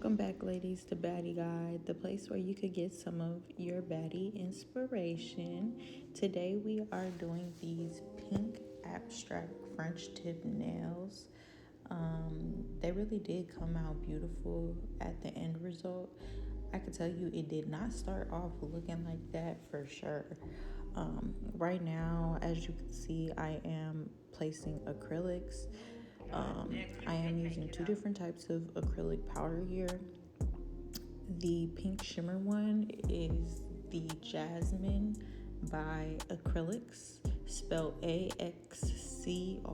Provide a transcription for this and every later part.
Welcome back, ladies, to Baddie Guide, the place where you could get some of your baddie inspiration. Today we are doing these pink abstract French tip nails. They really did come out beautiful at the end result. I could tell you it did not start off looking like that for sure. Right now, as you can see, I am placing acrylics. I am using two different types of acrylic powder here. The pink shimmer one is the Jasmine by Acrylics, spelled Axcrylics,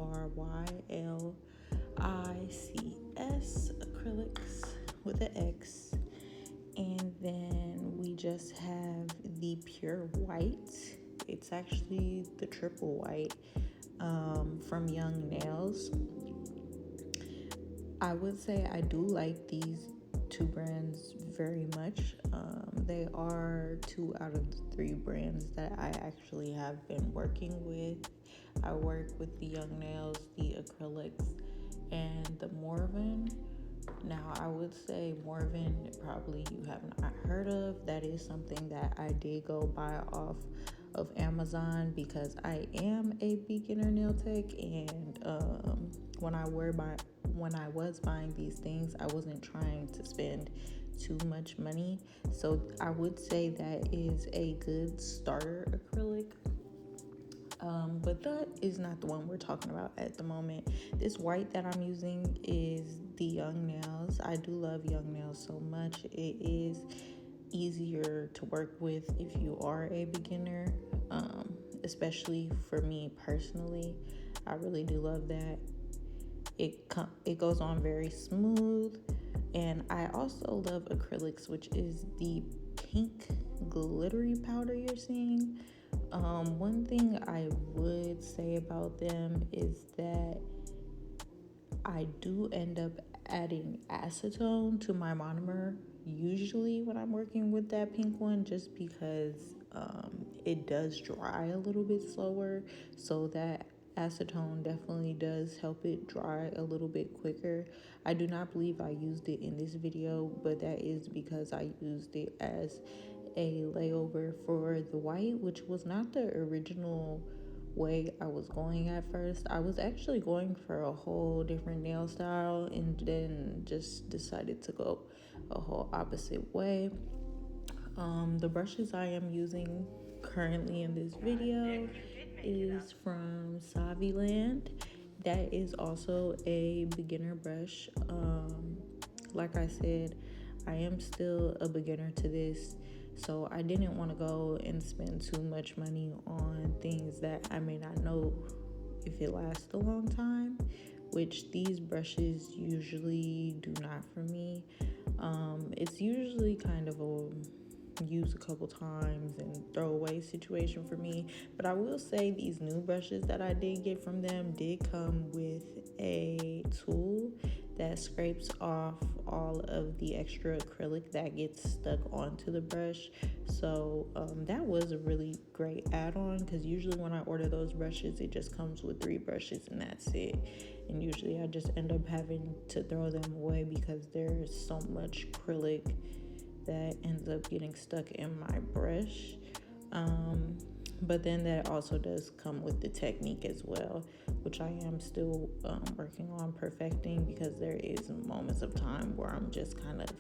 Acrylics with an X. And then we just have the pure white. It's actually the triple white from Young Nails. I would say I do like these two brands very much. They are 2 out of the 3 brands that I actually have been working with. I work with the Young Nails, the Acrylics, and the Morven. Now, I would say Morven probably you have not heard of. That is something that I did go buy off of Amazon because I am a beginner nail tech, and when I was buying these things, I wasn't trying to spend too much money. So I would say that is a good starter acrylic. But that is not the one we're talking about at the moment. This white that I'm using is the Young Nails. I do love Young Nails so much. It is easier to work with if you are a beginner, especially for me personally. I really do love that. It goes on very smooth. And I also love acrylics, which is the pink glittery powder you're seeing. One thing I would say about them is that I do end up adding acetone to my monomer usually when I'm working with that pink one, just because it does dry a little bit slower. So that acetone definitely does help it dry a little bit quicker. I do not believe I used it in this video, but that is because I used it as a layover for the white, which was not the original way I was going at first. I was actually going for a whole different nail style and then just decided to go a whole opposite way. The brushes I am using currently in this video is from Saviland. That is also a beginner brush. Like I said, I am still a beginner to this, so I didn't want to go and spend too much money on things that I may not know if it lasts a long time, which these brushes usually do not for me. It's usually kind of a use a couple times and throw away situation for me, but I will say these new brushes that I did get from them did come with a tool that scrapes off all of the extra acrylic that gets stuck onto the brush. So that was a really great add-on, because usually when I order those brushes it just comes with 3 brushes and that's it, and usually I just end up having to throw them away because there's so much acrylic that ends up getting stuck in my brush. But then that also does come with the technique as well, which I am still working on perfecting, because there is moments of time where I'm just kind of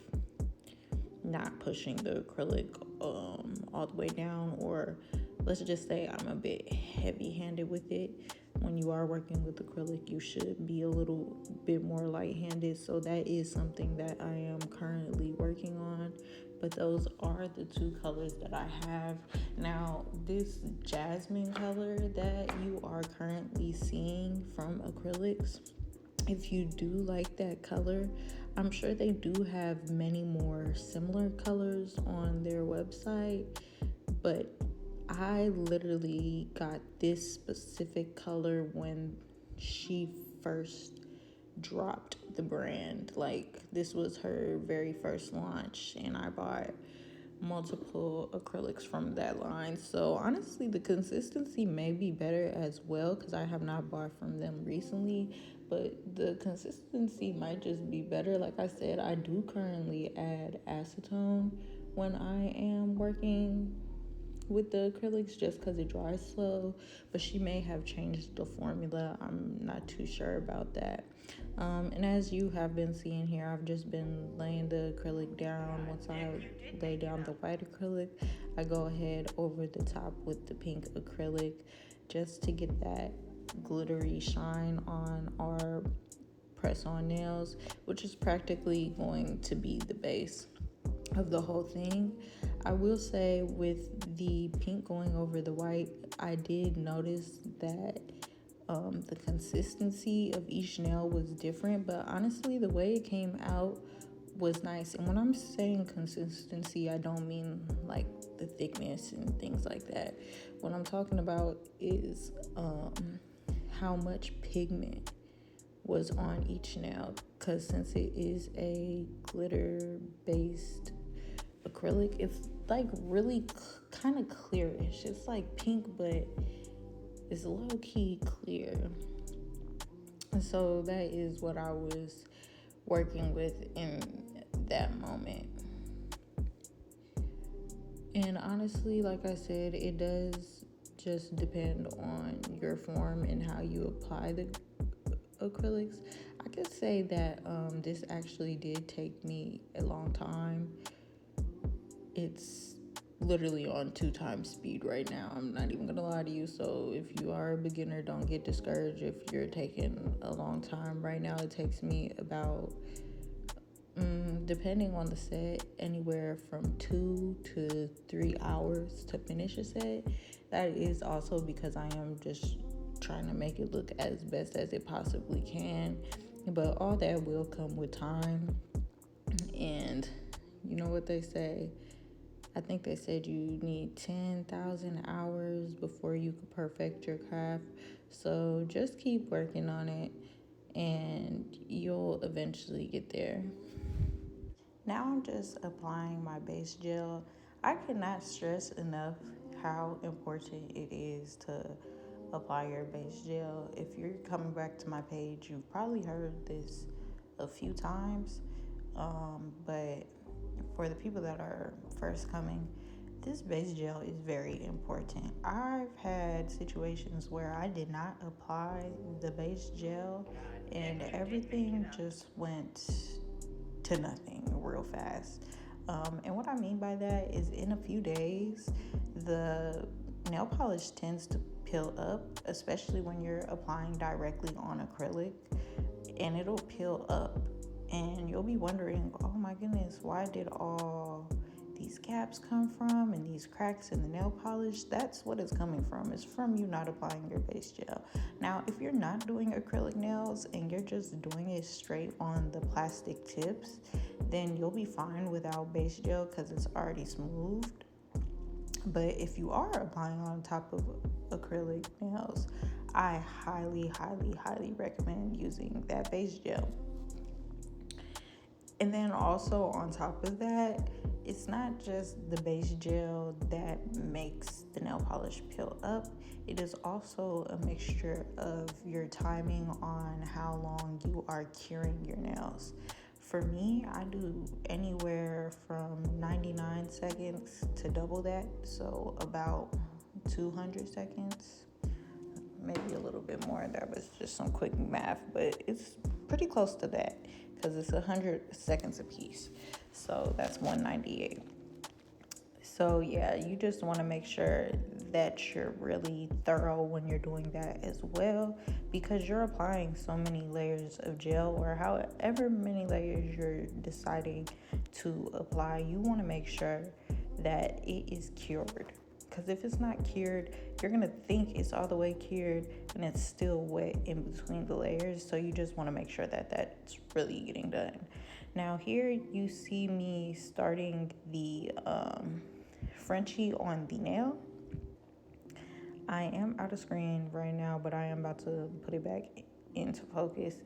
not pushing the acrylic all the way down, or let's just say I'm a bit heavy-handed with it. When you are working with acrylic, you should be a little bit more light-handed, so that is something that I am currently working on. But those are the 2 colors that I have. Now, this jasmine color that you are currently seeing from acrylics, if you do like that color, I'm sure they do have many more similar colors on their website, but I literally got this specific color when she first dropped the brand. Like, this was her very first launch, and I bought multiple acrylics from that line. So honestly, the consistency may be better as well because I have not bought from them recently, but the consistency might just be better. Like I said, I do currently add acetone when I am working with the acrylics just because it dries slow, but she may have changed the formula. I'm not too sure about that. And as you have been seeing here, I've just been laying the acrylic down. Once I lay down the white acrylic, I go ahead over the top with the pink acrylic just to get that glittery shine on our press-on nails, which is practically going to be the base of the whole thing. I will say with the pink going over the white, I did notice that the consistency of each nail was different, but honestly, the way it came out was nice. And when I'm saying consistency, I don't mean like the thickness and things like that. What I'm talking about is how much pigment was on each nail, because since it is a glitter based acrylic, it's like really kind of clearish. It's like pink, but it's low key clear. And so that is what I was working with in that moment. And honestly, like I said, it does just depend on your form and how you apply the acrylics. I could say that this actually did take me a long time. It's literally on 2 times speed right now. I'm not even gonna lie to you. So if you are a beginner, don't get discouraged if you're taking a long time. Right now, it takes me about, depending on the set, anywhere from 2 to 3 hours to finish a set. That is also because I am just trying to make it look as best as it possibly can. But all that will come with time. And you know what they say? I think they said you need 10,000 hours before you could perfect your craft. So just keep working on it and you'll eventually get there. Now I'm just applying my base gel. I cannot stress enough how important it is to apply your base gel. If you're coming back to my page, you've probably heard this a few times, but for the people that are first coming, this base gel is very important. I've had situations where I did not apply the base gel and everything just went to nothing real fast. And what I mean by that is in a few days, the nail polish tends to peel up, especially when you're applying directly on acrylic, and it'll peel up. And you'll be wondering, oh my goodness, why did all these gaps come from and these cracks in the nail polish? That's what it's coming from. It's from you not applying your base gel. Now, if you're not doing acrylic nails and you're just doing it straight on the plastic tips, then you'll be fine without base gel because it's already smoothed. But if you are applying on top of acrylic nails, I highly, highly, highly recommend using that base gel. And then also on top of that, it's not just the base gel that makes the nail polish peel up. It is also a mixture of your timing on how long you are curing your nails. For me, I do anywhere from 99 seconds to double that, so about 200 seconds, maybe a little bit more. That was just some quick math, but it's pretty close to that because it's 100 seconds a piece. So that's 198. So yeah, you just want to make sure that you're really thorough when you're doing that as well, because you're applying so many layers of gel or however many layers you're deciding to apply. You want to make sure that it is cured, because if it's not cured, you're gonna think it's all the way cured and it's still wet in between the layers. So you just want to make sure that that's really getting done. Now here you see me starting the Frenchie on the nail. I am out of screen right now, but I am about to put it back into focus.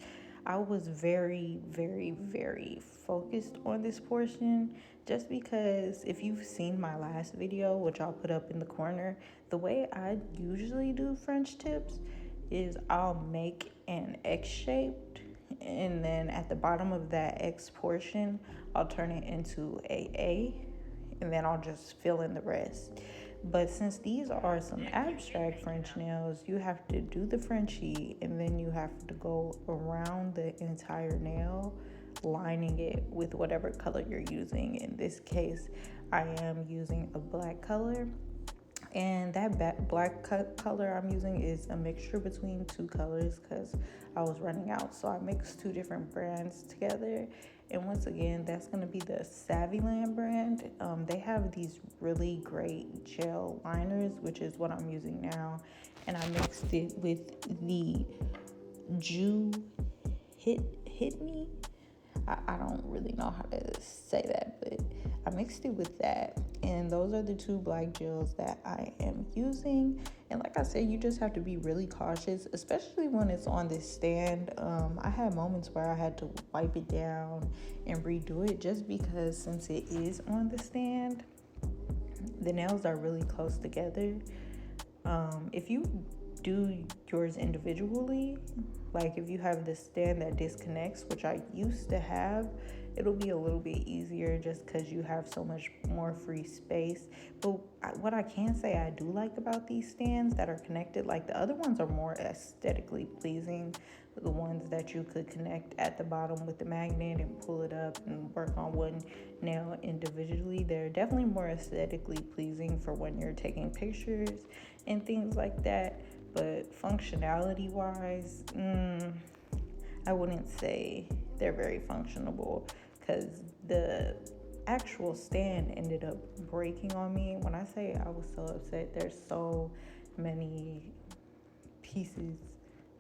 I was very, very, very focused on this portion just because if you've seen my last video, which I'll put up in the corner, the way I usually do French tips is I'll make an X shaped, and then at the bottom of that X portion, I'll turn it into a, and then I'll just fill in the rest. But since these are some abstract French nails, you have to do the Frenchie and then you have to go around the entire nail, lining it with whatever color you're using. In this case, I am using a black color. And that black color I'm using is a mixture between two colors because I was running out. So I mixed two different brands together. And once again, that's going to be the Savvyland brand. They have these really great gel liners, which is what I'm using now. And I mixed it with the Jew Hit Me. I don't really know how to say that, but I mixed it with that. And those are the two black gels that I am using. And like I said, you just have to be really cautious, especially when it's on this stand. I had moments where I had to wipe it down and redo it just because since it is on the stand, the nails are really close together. If you do yours individually, like if you have the stand that disconnects, which I used to have, it'll be a little bit easier just because you have so much more free space. But what I can say I do like about these stands that are connected, like the other ones are more aesthetically pleasing. The ones that you could connect at the bottom with the magnet and pull it up and work on one nail individually, they're definitely more aesthetically pleasing for when you're taking pictures and things like that. But functionality wise, I wouldn't say they're very functional because the actual stand ended up breaking on me. When I say I was so upset, there's so many pieces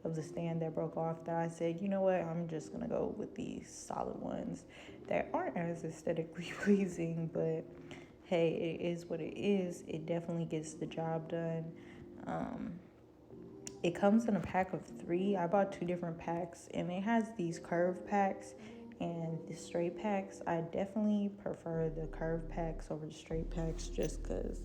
of the stand that broke off that I said, you know what, I'm just gonna go with these solid ones that aren't as aesthetically pleasing, but hey, it is what it is. It definitely gets the job done. It comes in a pack of 3. I bought 2 different packs, and it has these curved packs and the straight packs. I definitely prefer the curved packs over the straight packs just because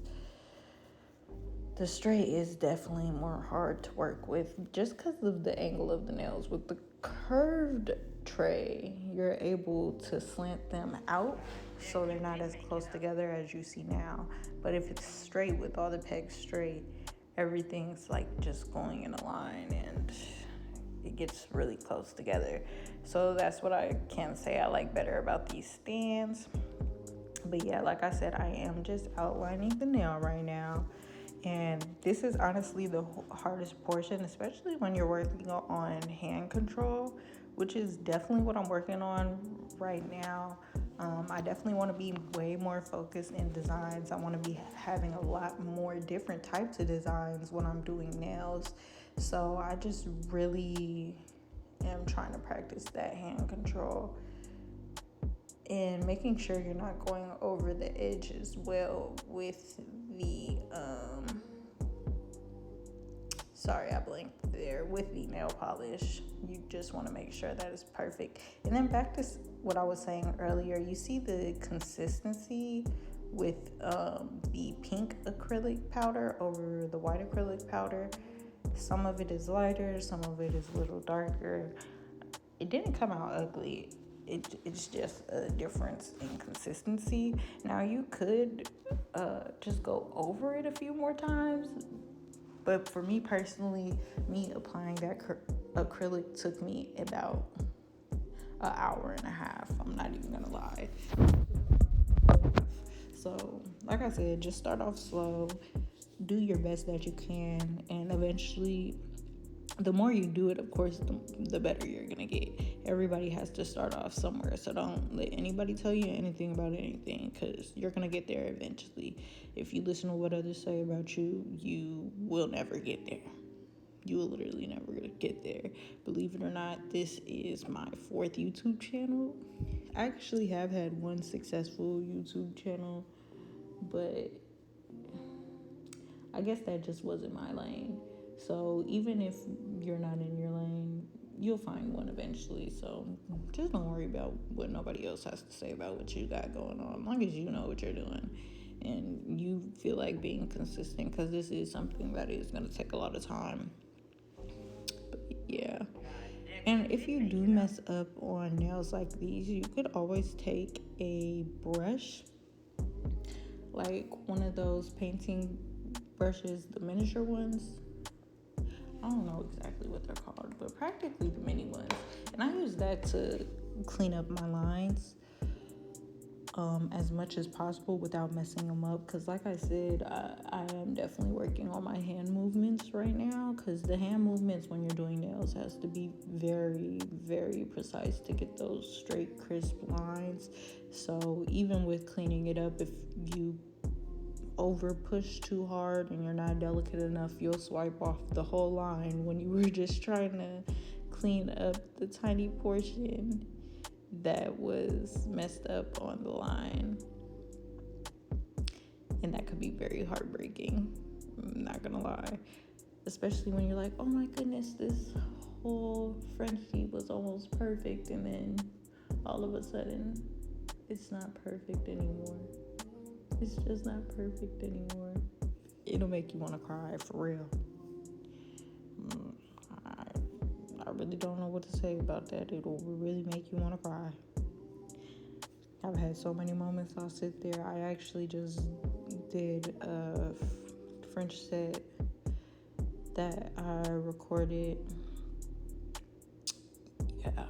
the straight is definitely more hard to work with just because of the angle of the nails. With the curved tray, you're able to slant them out so they're not as close together as you see now. But if it's straight with all the pegs straight, everything's like just going in a line and it gets really close together. So that's what I can say I like better about these stands. But yeah, like I said, I am just outlining the nail right now. And this is honestly the hardest portion, especially when you're working on hand control, which is definitely what I'm working on right now. I definitely want to be way more focused in designs. I want to be having a lot more different types of designs when I'm doing nails. So I just really am trying to practice that hand control and making sure you're not going over the edge as well with the sorry, I blinked there, with the nail polish. You just want to make sure that it's perfect. And then back to what I was saying earlier, you see the consistency with the pink acrylic powder over the white acrylic powder. Some of it is lighter, some of it is a little darker. It didn't come out ugly. It's just a difference in consistency. Now you could just go over it a few more times, but for me personally, me applying that acrylic took me about an hour and a half. I'm not even gonna lie. So, like I said, just start off slow, do your best that you can, and eventually, the more you do it, of course, the better you're gonna get. Everybody has to start off somewhere, so don't let anybody tell you anything about anything, because you're gonna get there eventually. If you listen to what others say about you, you will never get there. You will literally never get there. Believe it or not, this is my 4th YouTube channel. I actually have had one successful YouTube channel, but I guess that just wasn't my lane. So even if you're not in your lane, you'll find one eventually. So just don't worry about what nobody else has to say about what you got going on, as long as you know what you're doing and you feel like being consistent, because this is something that is going to take a lot of time. But yeah. And if you do mess up on nails like these, you could always take a brush, like one of those painting brushes, the miniature ones. I don't know exactly what they're called, but practically the mini ones. And I use that to clean up my lines as much as possible without messing them up. Because like I said, I am definitely working on my hand movements right now, because the hand movements when you're doing nails has to be very, very precise to get those straight, crisp lines. So even with cleaning it up, if you over push too hard and you're not delicate enough, you'll swipe off the whole line when you were just trying to clean up the tiny portion that was messed up on the line. And that could be very heartbreaking, I'm not gonna lie, especially when you're like, oh my goodness, this whole Frenchie was almost perfect, and then all of a sudden it's not perfect anymore. It's just not perfect anymore. It'll make you want to cry, for real. I really don't know what to say about that. It'll really make you want to cry. I've had so many moments I'll sit there. I actually just did a French set that I recorded. Yeah.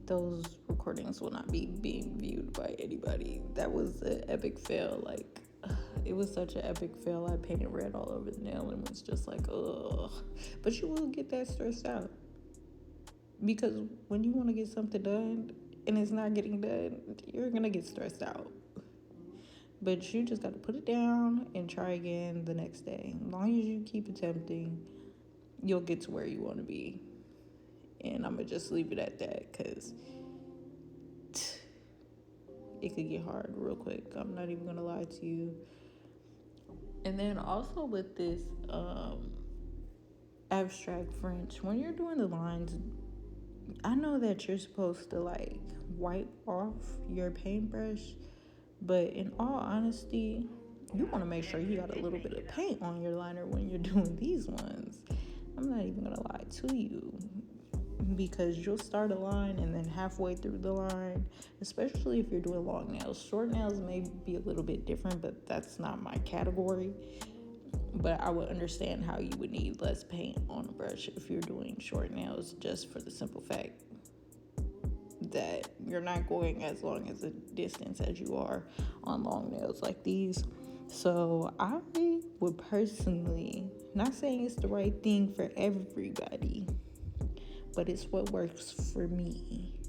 Those recordings will not be being viewed by anybody. That was an epic fail. Like, it was such an epic fail. I painted red all over the nail and was just like, ugh. But you will get that stressed out, because when you want to get something done and it's not getting done, you're gonna get stressed out. But you just got to put it down and try again the next day. As long as you keep attempting, you'll get to where you want to be. And I'm gonna just leave it at that, because it could get hard real quick. I'm not even gonna lie to you. And then also with this abstract French, when you're doing the lines, I know that you're supposed to like wipe off your paintbrush, but in all honesty, you want to make sure you got a little bit of paint on your liner when you're doing these ones. I'm not even gonna lie to you, because you'll start a line and then halfway through the line, especially if you're doing long nails. Short nails may be a little bit different, but that's not my category. But I would understand how you would need less paint on a brush if you're doing short nails, just for the simple fact that you're not going as long as a distance as you are on long nails like these. So I would personally, not saying it's the right thing for everybody, but it's what works for me.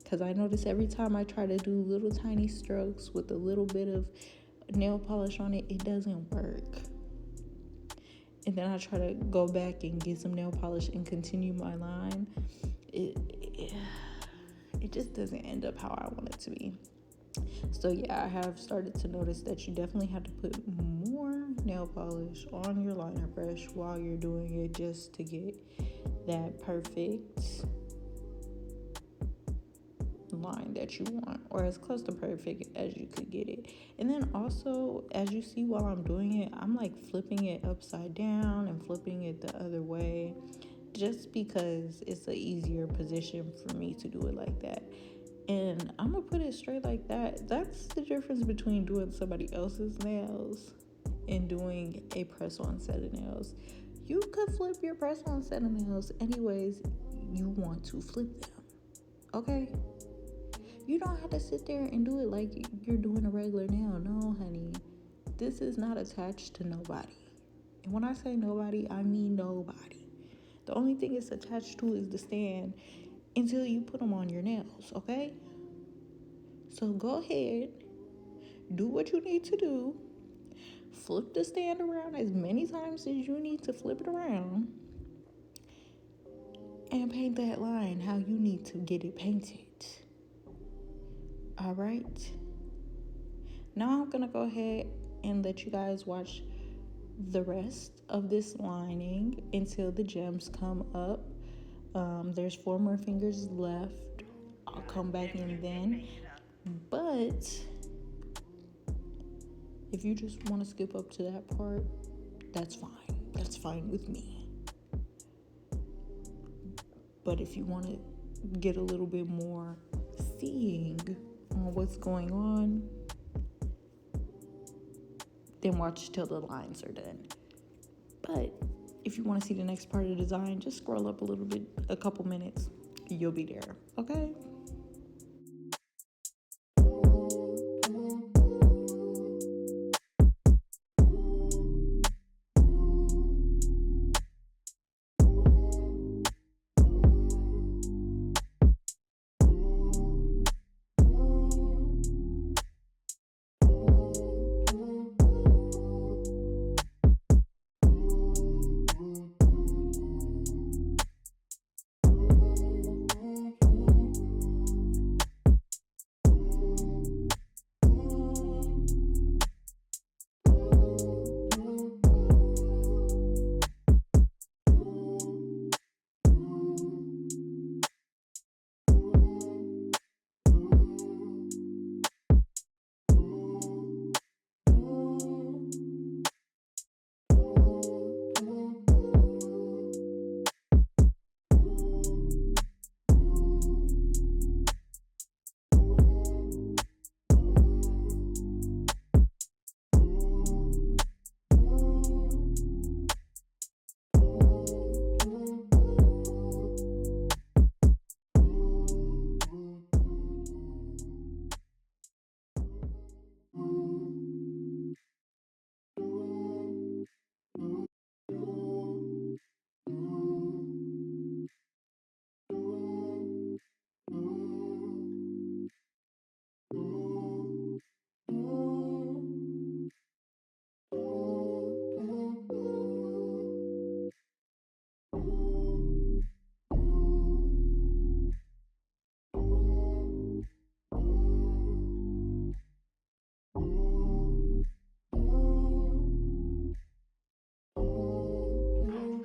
Because I notice every time I try to do little tiny strokes with a little bit of nail polish on it, it doesn't work. And then I try to go back and get some nail polish and continue my line. It just doesn't end up how I want it to be. So yeah, I have started to notice that you definitely have to put more nail polish on your liner brush while you're doing it, just to get that perfect line that you want, or as close to perfect as you could get it. And then also, as you see while I'm doing it, I'm like flipping it upside down and flipping it the other way, just because it's an easier position for me to do it like that. And I'm gonna put it straight like that. That's the difference between doing somebody else's nails and doing a press-on set of nails. You could flip your press-on set of nails anyways you want to flip them, okay? You don't have to sit there and do it like you're doing a regular nail. No, honey. This is not attached to nobody. And when I say nobody, I mean nobody. The only thing it's attached to is the stand until you put them on your nails, okay? So go ahead, do what you need to do. Flip the stand around as many times as you need to flip it around, and paint that line how you need to get it painted. All right. Now I'm gonna go ahead and let you guys watch the rest of this lining until the gems come up. There's 4 more fingers left. I'll come back in then. But if you just want to skip up to that part, that's fine. That's fine with me. But if you want to get a little bit more seeing on what's going on, then watch till the lines are done. But if you want to see the next part of the design, just scroll up a little bit, a couple minutes. You'll be there, okay?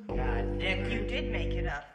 God, Dick, you did make it up.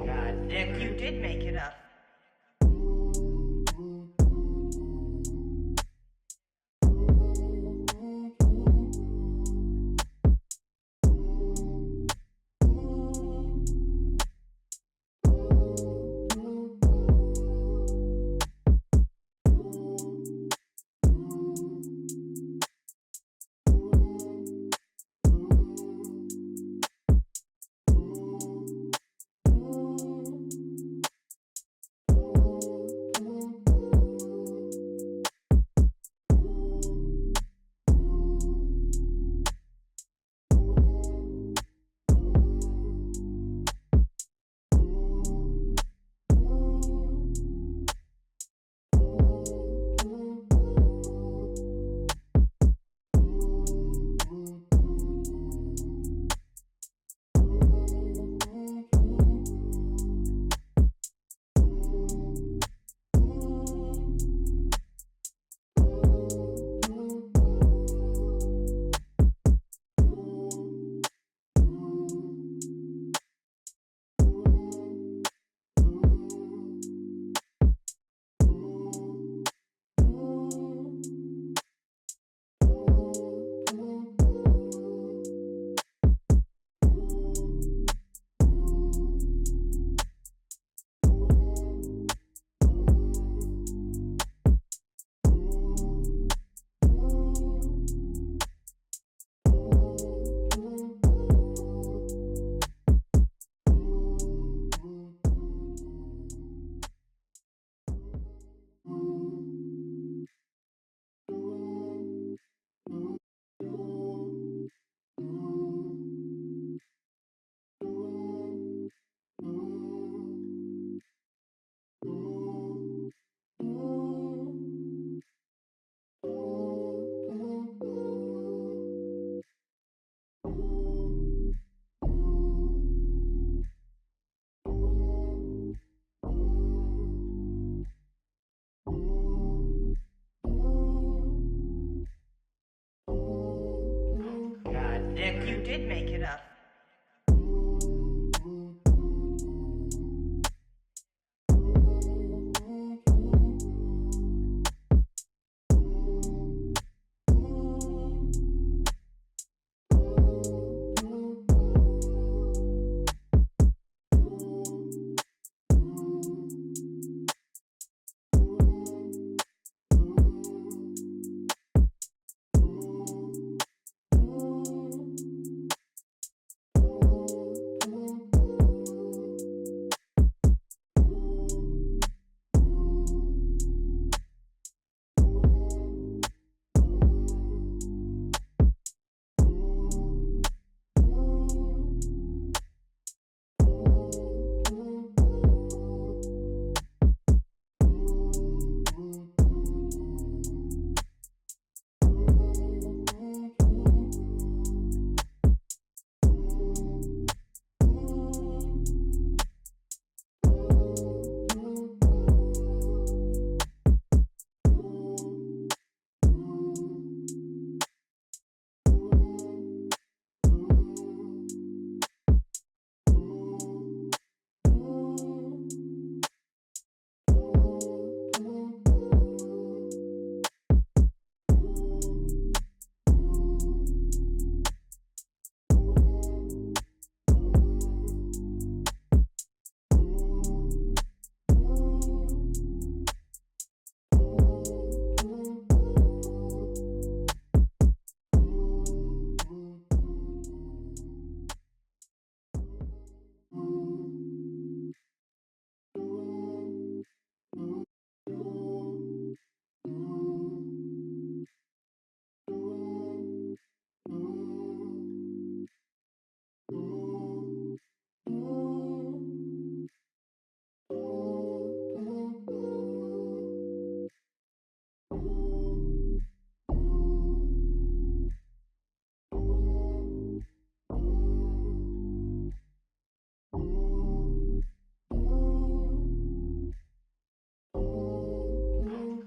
God, Dick, you did make it up. Nick, you did make it up.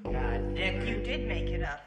God, Nick, you did make it up.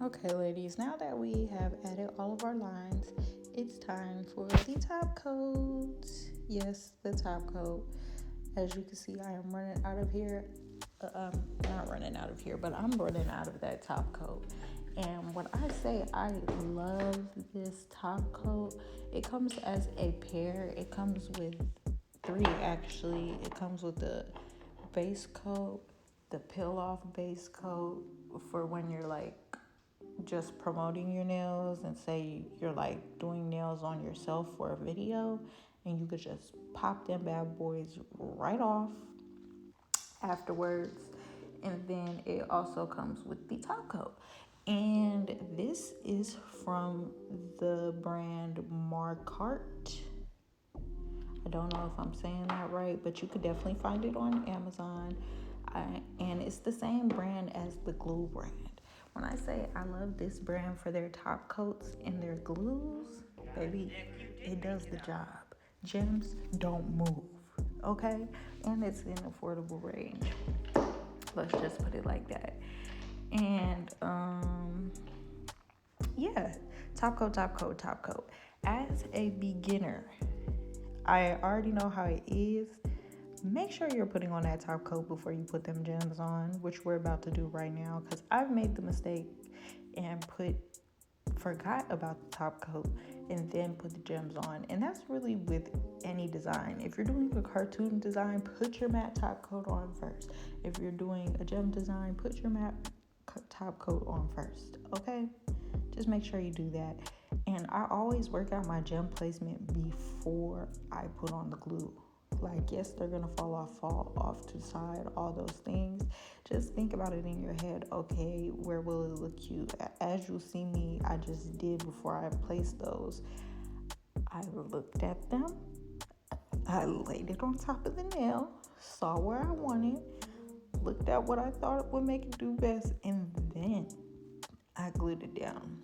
Okay, ladies, now that we have added all of our lines, it's time for the top coat. Yes, the top coat. As you can see, I am running out of here. Not running out of here, but I'm running out of that top coat. And when I say I love this top coat, it comes as a pair. It comes with three actually. It comes with the base coat, the peel off base coat for when you're like just promoting your nails and say you're like doing nails on yourself for a video, and you could just pop them bad boys right off afterwards. And then it also comes with the top coat, and this is from the brand Marcart. I don't know if I'm saying that right, but you could definitely find it on Amazon. And it's the same brand as the glue brand. When I say I love this brand for their top coats and their glues, baby, it does the job. Gems don't move, okay? And it's in affordable range. Let's just put it like that. And yeah, top coat, top coat, top coat. As a beginner, I already know how it is. Make sure you're putting on that top coat before you put them gems on, which we're about to do right now, because I've made the mistake and forgot about the top coat and then put the gems on. And that's really with any design. If you're doing a cartoon design, put your matte top coat on first. If you're doing a gem design, put your matte top coat on first. Okay, just make sure you do that. And I always work out my gem placement before I put on the glue. Like, yes, they're gonna fall off to the side, all those things. Just think about it in your head. Okay, where will it look cute? As you see me, I just did before I placed those. I looked at them, I laid it on top of the nail, saw where I wanted, looked at what I thought would make it do best, and then I glued it down.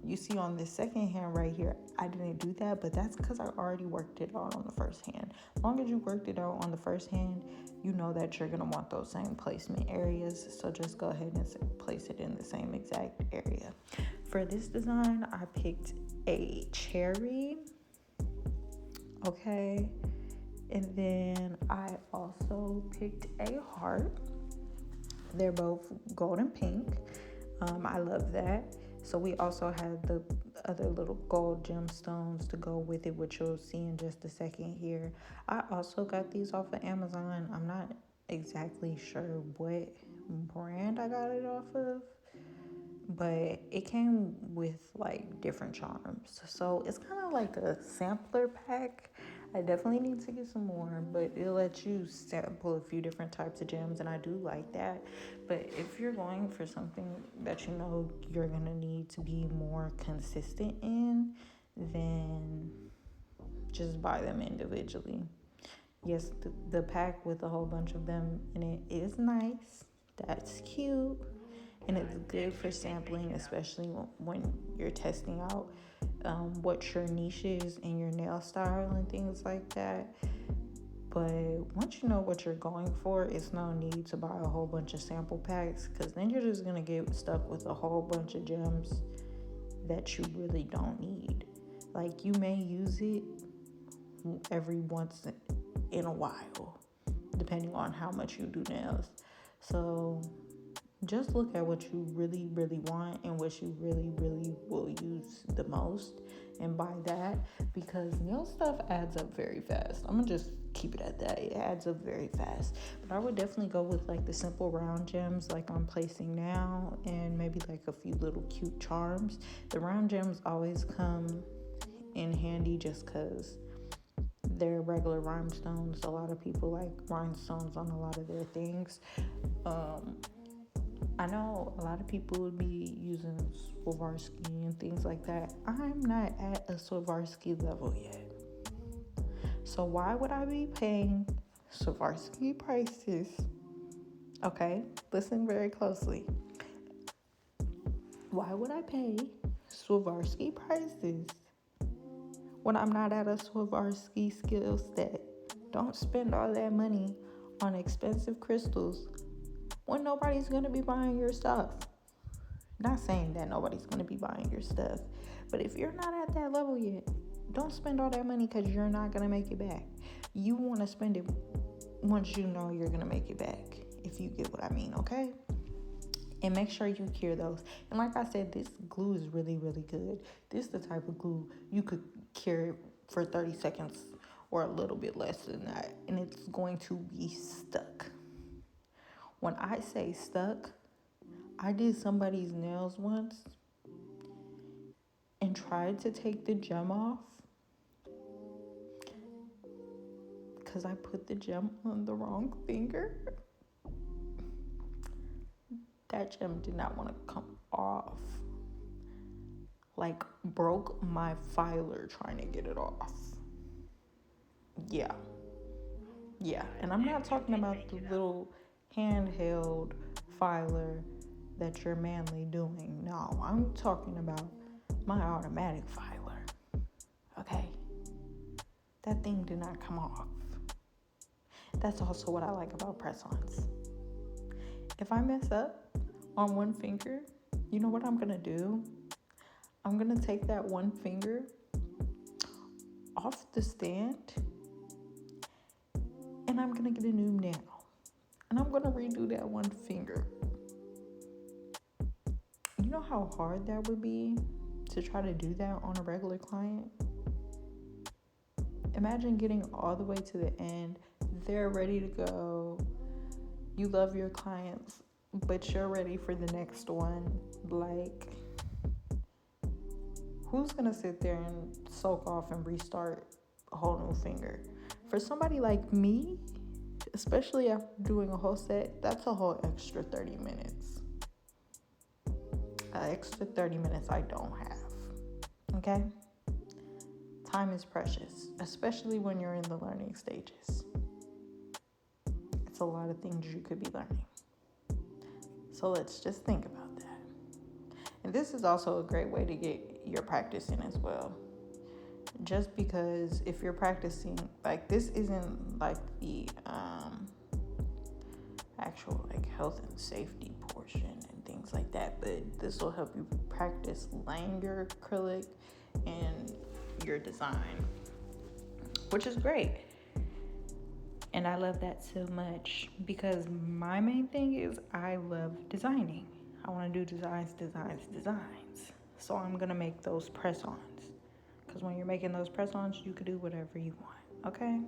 You see on this second hand right here, I didn't do that, but that's because I already worked it out on the first hand. As long as you worked it out on the first hand, you know that you're going to want those same placement areas. So just go ahead and place it in the same exact area. For this design, I picked a cherry. Okay. And then I also picked a heart. They're both golden pink. I love that. So we also have the other little gold gemstones to go with it, which you'll see in just a second here. I also got these off of Amazon. I'm not exactly sure what brand I got it off of, but it came with like different charms. So it's kind of like a sampler pack. I definitely need to get some more, but it lets you sample a few different types of gems, and I do like that. But if you're going for something that you know you're gonna need to be more consistent in, then just buy them individually. Yes, the pack with a whole bunch of them in it is nice. That's cute. And it's good for sampling, especially when you're testing out what your niche is in your nail style and things like that. But once you know what you're going for, it's no need to buy a whole bunch of sample packs, because then you're just gonna get stuck with a whole bunch of gems that you really don't need. Like, you may use it every once in a while, depending on how much you do nails. So just look at what you really, really want and what you really, really will use the most and buy that, because nail stuff adds up very fast. I'm gonna just keep it at that. It adds up very fast. But I would definitely go with like the simple round gems like I'm placing now, and maybe like a few little cute charms. The round gems always come in handy just because they're regular rhinestones. A lot of people like rhinestones on a lot of their things. I know a lot of people would be using Swarovski and things like that. I'm not at a Swarovski level yet. So why would I be paying Swarovski prices? Okay, listen very closely. Why would I pay Swarovski prices when I'm not at a Swarovski skill set? Don't spend all that money on expensive crystals when nobody's going to be buying your stuff. Not saying that nobody's going to be buying your stuff, but if you're not at that level yet, don't spend all that money because you're not going to make it back. You want to spend it once you know you're going to make it back, if you get what I mean, okay? And make sure you cure those. And like I said, this glue is really, really good. This is the type of glue you could cure for 30 seconds or a little bit less than that, and it's going to be stuck. When I say stuck, I did somebody's nails once and tried to take the gem off because I put the gem on the wrong finger. That gem did not want to come off. Like, broke my filer trying to get it off. Yeah. And I'm not talking about the little handheld filer that you're manly doing. No, I'm talking about my automatic filer. Okay? That thing did not come off. That's also what I like about press-ons. If I mess up on one finger, you know what I'm gonna do? I'm gonna take that one finger off the stand and I'm gonna get a new nail. And I'm gonna redo that one finger. You know how hard that would be to try to do that on a regular client? Imagine getting all the way to the end. They're ready to go. You love your clients, but you're ready for the next one. Like, who's gonna sit there and soak off and restart a whole new finger? For somebody like me, especially after doing a whole set, that's a whole extra 30 minutes. An extra 30 minutes I don't have. Okay? Time is precious, especially when you're in the learning stages. It's a lot of things you could be learning. So let's just think about that. And this is also a great way to get your practice in as well. Just because if you're practicing, like, this isn't like the actual like health and safety portion and things like that, but this will help you practice laying your acrylic and your design, which is great. And I love that so much because my main thing is I love designing. I want to do designs. So I'm going to make those press-ons. Because when you're making those press-ons, you can do whatever you want, okay?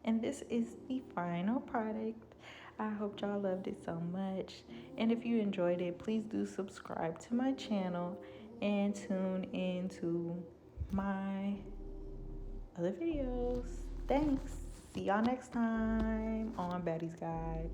And this is the final product. I hope y'all loved it so much. And if you enjoyed it, please do subscribe to my channel and tune into my other videos. Thanks. See y'all next time on Betty's Guide.